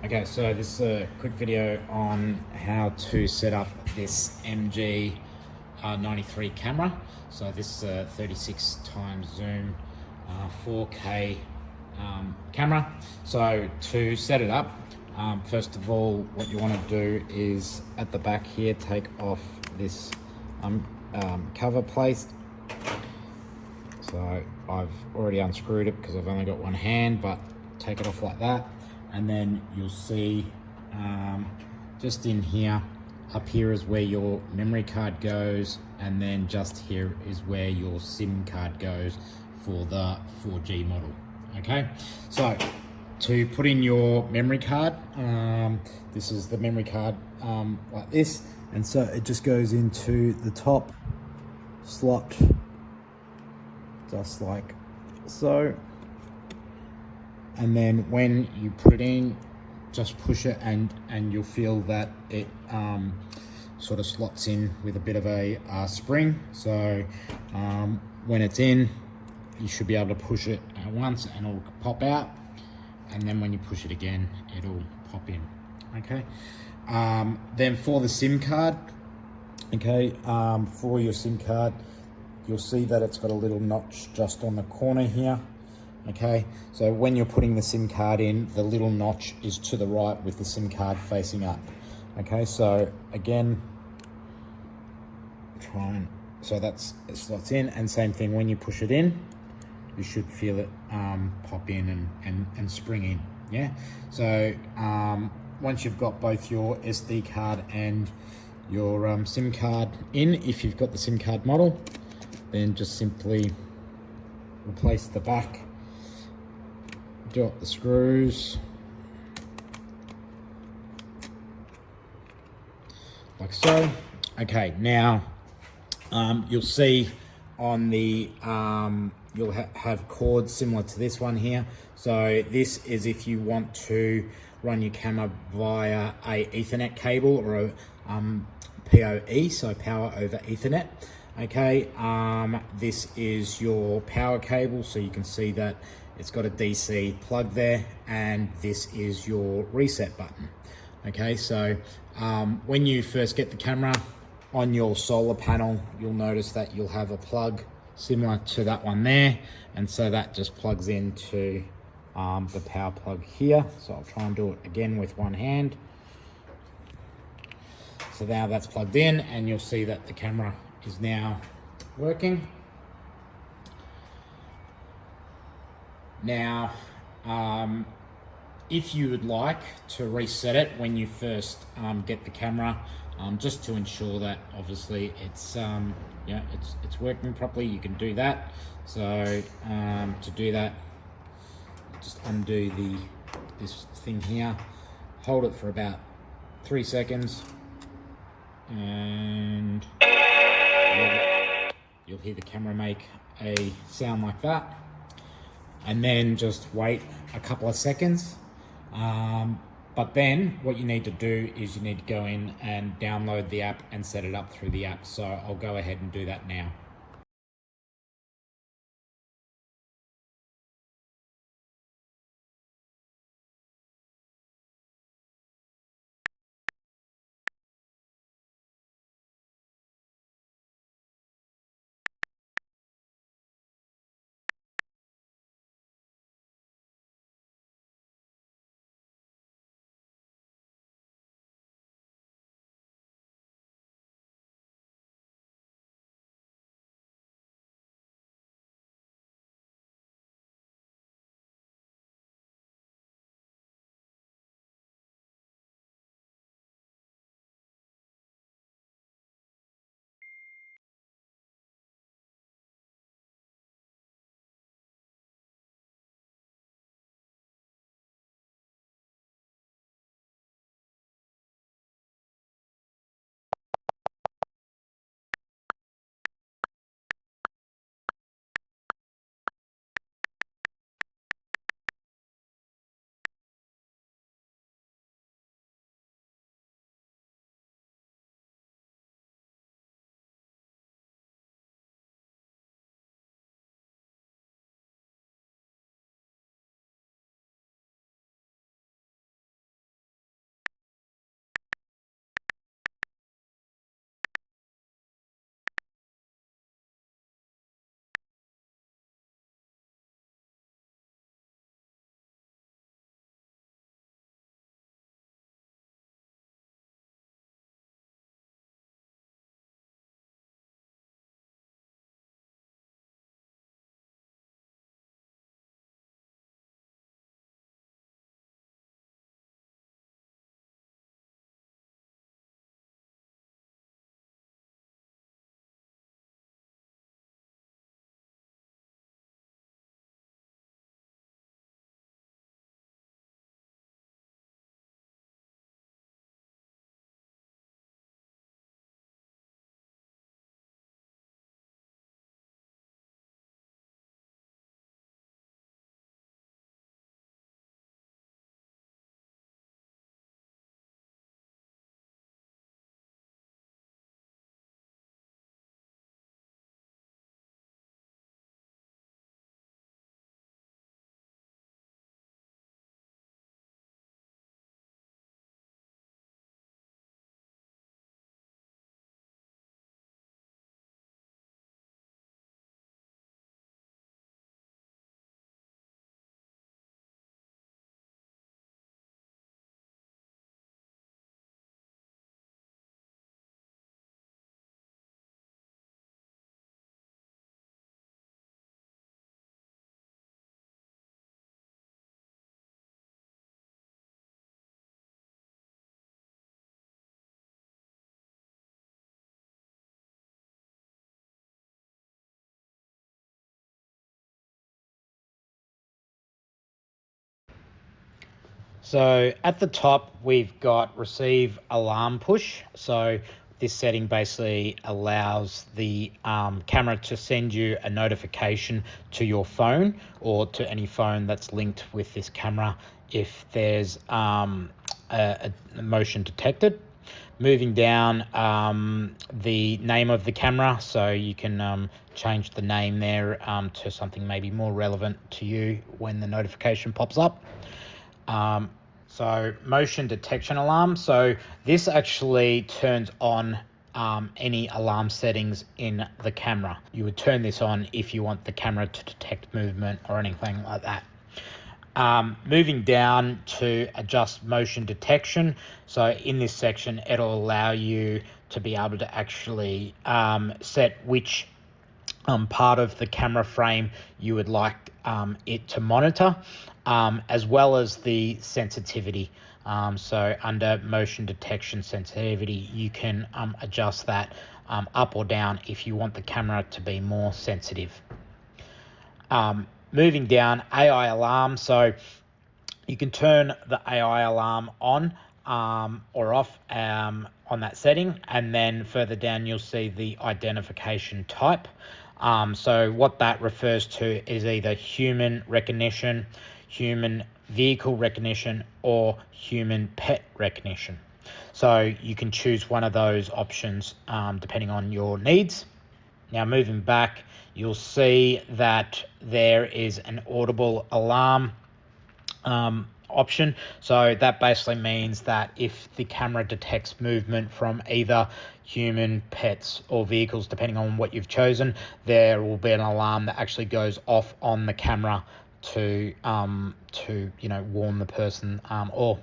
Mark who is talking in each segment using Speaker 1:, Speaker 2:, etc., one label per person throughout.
Speaker 1: Okay, so this is a quick video on how to set up this MG 93 camera. So this is a 36 times zoom 4K camera. So to set it up, first of all, what you want to do is at the back here, take off this cover plate. So I've already unscrewed it because I've only got one hand, but take it off like that. And then you'll see just in here, up here is where your memory card goes, and then just here is where your SIM card goes for the 4G model. Okay, so to put in your memory card, this is the memory card like this, and so it just goes into the top slot just like so. And then when you put it in, just push it and you'll feel that it sort of slots in with a bit of a spring. So when it's in, you should be able to push it at once and it'll pop out. And then when you push it again, it'll pop in. Okay. Then for the SIM card, okay, for your SIM card, you'll see that it's got a little notch just on the corner here. Okay, so when you're putting the SIM card in, the little notch is to the right with the SIM card facing up. Okay, so again, so it slots in, and same thing when you push it in, you should feel it pop in and spring in. Yeah, so once you've got both your SD card and your SIM card in, if you've got the SIM card model, then just simply replace the back, drop the screws like so. Okay, now you'll see on the you'll have cords similar to this one here. So this is if you want to run your camera via a Ethernet cable or a PoE, so power over Ethernet. Okay, this is your power cable, so you can see that it's got a DC plug there, and this is your reset button. Okay, so when you first get the camera on your solar panel, you'll notice that you'll have a plug similar to that one there, and so that just plugs into the power plug here. So I'll try and do it again with one hand. So now that's plugged in, and you'll see that the camera is now working. Now, if you would like to reset it when you first get the camera, just to ensure that obviously it's it's working properly, you can do that. So to do that, just undo this thing here, hold it for about 3 seconds, and you'll hear the camera make a sound like that, and then just wait a couple of seconds. But then what you need to do is you need to go in and download the app and set it up through the app. So I'll go ahead and do that now. So at the top, we've got receive alarm push. So this setting basically allows the camera to send you a notification to your phone or to any phone that's linked with this camera if there's a motion detected. Moving down, the name of the camera, so you can change the name there to something maybe more relevant to you when the notification pops up. So motion detection alarm. So this actually turns on any alarm settings in the camera. You would turn this on if you want the camera to detect movement or anything like that. Moving down to adjust motion detection. So in this section, it'll allow you to be able to actually set which part of the camera frame you would like it to monitor, as well as the sensitivity. So under motion detection sensitivity, you can adjust that up or down if you want the camera to be more sensitive. Moving down, AI alarm. So you can turn the AI alarm on or off on that setting, and then further down you'll see the identification type. So what that refers to is either human recognition, human vehicle recognition, or human pet recognition. So you can choose one of those options depending on your needs. Now moving back, you'll see that there is an audible alarm option. So that basically means that if the camera detects movement from either human, pets, or vehicles, depending on what you've chosen, there will be an alarm that actually goes off on the camera to warn the person or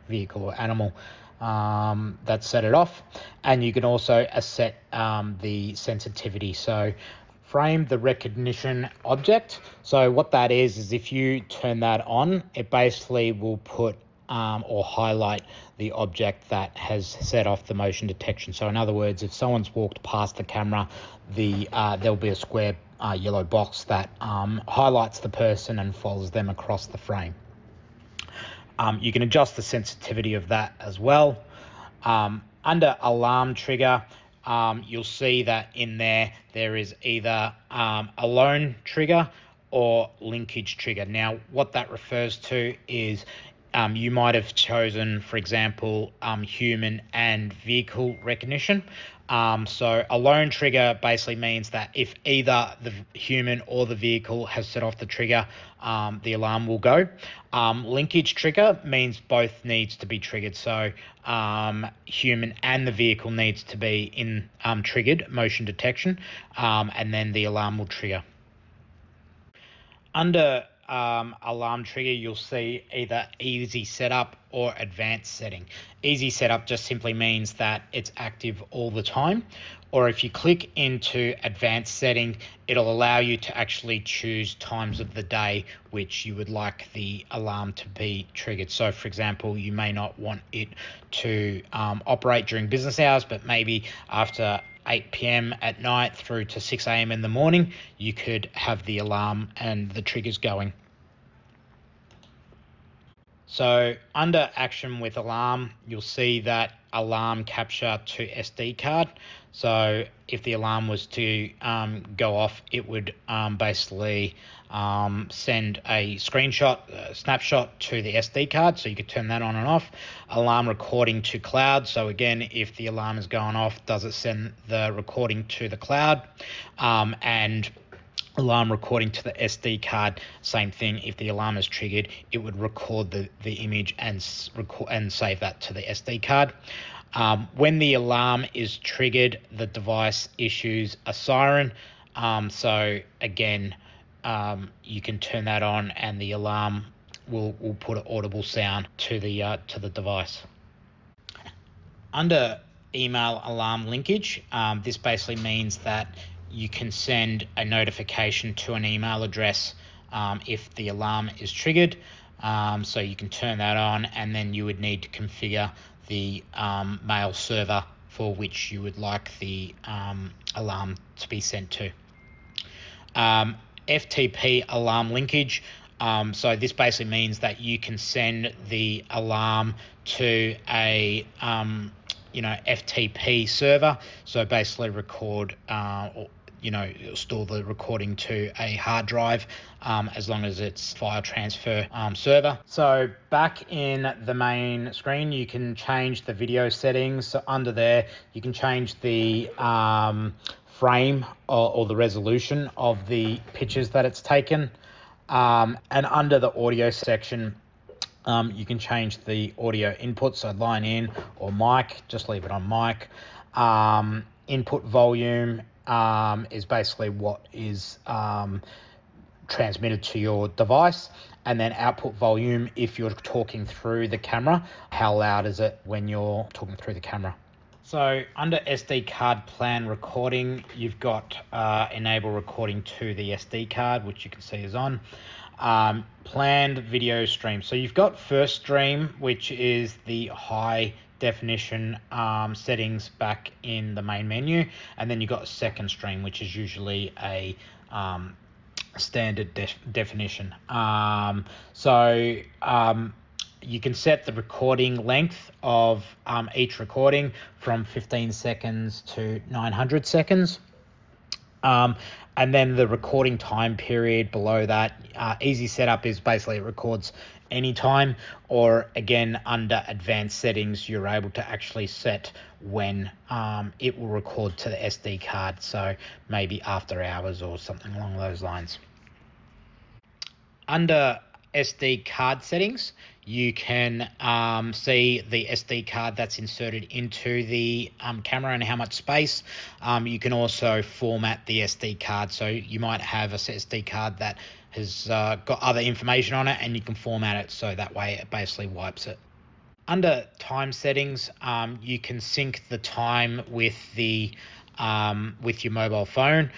Speaker 1: vehicle or animal that set it off. And you can also set the sensitivity. So frame the recognition object. So what that is if you turn that on, it basically will put or highlight the object that has set off the motion detection. So in other words, if someone's walked past the camera, there'll be a square yellow box that highlights the person and follows them across the frame. You can adjust the sensitivity of that as well. Under alarm trigger, you'll see that in there is either a lone trigger or linkage trigger. Now, what that refers to is you might have chosen, for example, human and vehicle recognition. So a lone trigger basically means that if either the human or the vehicle has set off the trigger, the alarm will go. Linkage trigger means both needs to be triggered. So human and the vehicle needs to be in triggered motion detection, and then the alarm will trigger. Under alarm trigger, you'll see either easy setup or advanced setting. Easy setup just simply means that it's active all the time. Or if you click into advanced setting, it'll allow you to actually choose times of the day which you would like the alarm to be triggered. So for example, you may not want it to operate during business hours, but maybe after 8 p.m. at night through to 6 a.m. in the morning, you could have the alarm and the triggers going. So under action with alarm, you'll see that alarm capture to SD card. So if the alarm was to go off, it would basically send a snapshot to the SD card. So you could turn that on and off. Alarm recording to cloud. So again, if the alarm is going off, does it send the recording to the cloud? And alarm recording to the SD card, same thing. If the alarm is triggered, it would record the image and save that to the SD card. When the alarm is triggered, the device issues a siren. So again, you can turn that on, and the alarm will put an audible sound to the device. Under email alarm linkage, this basically means that you can send a notification to an email address if the alarm is triggered. So you can turn that on, and then you would need to configure the mail server for which you would like the alarm to be sent to. FTP alarm linkage. So this basically means that you can send the alarm to a FTP server. So basically record store the recording to a hard drive, as long as it's file transfer server. So back in the main screen, you can change the video settings. So under there, you can change the frame or the resolution of the pictures that it's taken. And under the audio section, you can change the audio input, so line in or mic, just leave it on mic. Input volume is basically what is transmitted to your device, and then output volume, if you're talking through the camera, how loud is it when you're talking through the camera. So under SD card plan recording, you've got enable recording to the SD card, which you can see is on. Planned video stream. So you've got first stream, which is the high definition settings back in the main menu, and then you've got second stream, which is usually a standard definition. You can set the recording length of each recording from 15 seconds to 900 seconds. And then the recording time period below that, easy setup is basically it records anytime, or again, under advanced settings, you're able to actually set when it will record to the SD card. So maybe after hours or something along those lines. Under SD card settings, you can see the SD card that's inserted into the camera and how much space. You can also format the SD card. So you might have a SD card that has got other information on it, and you can format it so that way it basically wipes it. Under time settings, you can sync the time with the with your mobile phone.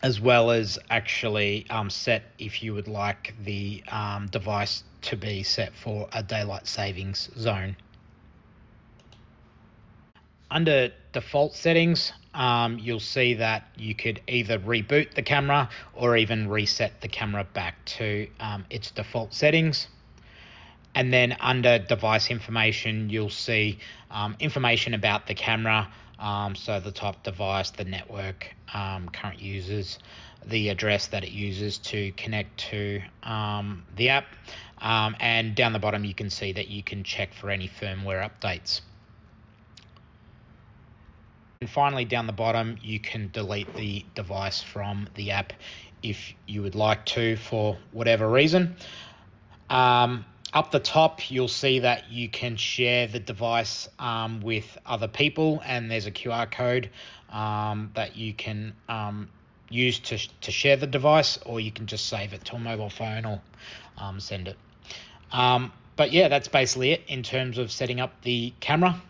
Speaker 1: As well as actually set if you would like the device to be set for a daylight savings zone. Under default settings, you'll see that you could either reboot the camera or even reset the camera back to its default settings. And then under device information, you'll see information about the camera. So the type of device, the network, current users, the address that it uses to connect to the app. And down the bottom, you can see that you can check for any firmware updates. And finally, down the bottom, you can delete the device from the app if you would like to for whatever reason. Up the top, you'll see that you can share the device with other people, and there's a QR code that you can use to share the device, or you can just save it to a mobile phone or send it. But yeah, that's basically it in terms of setting up the camera.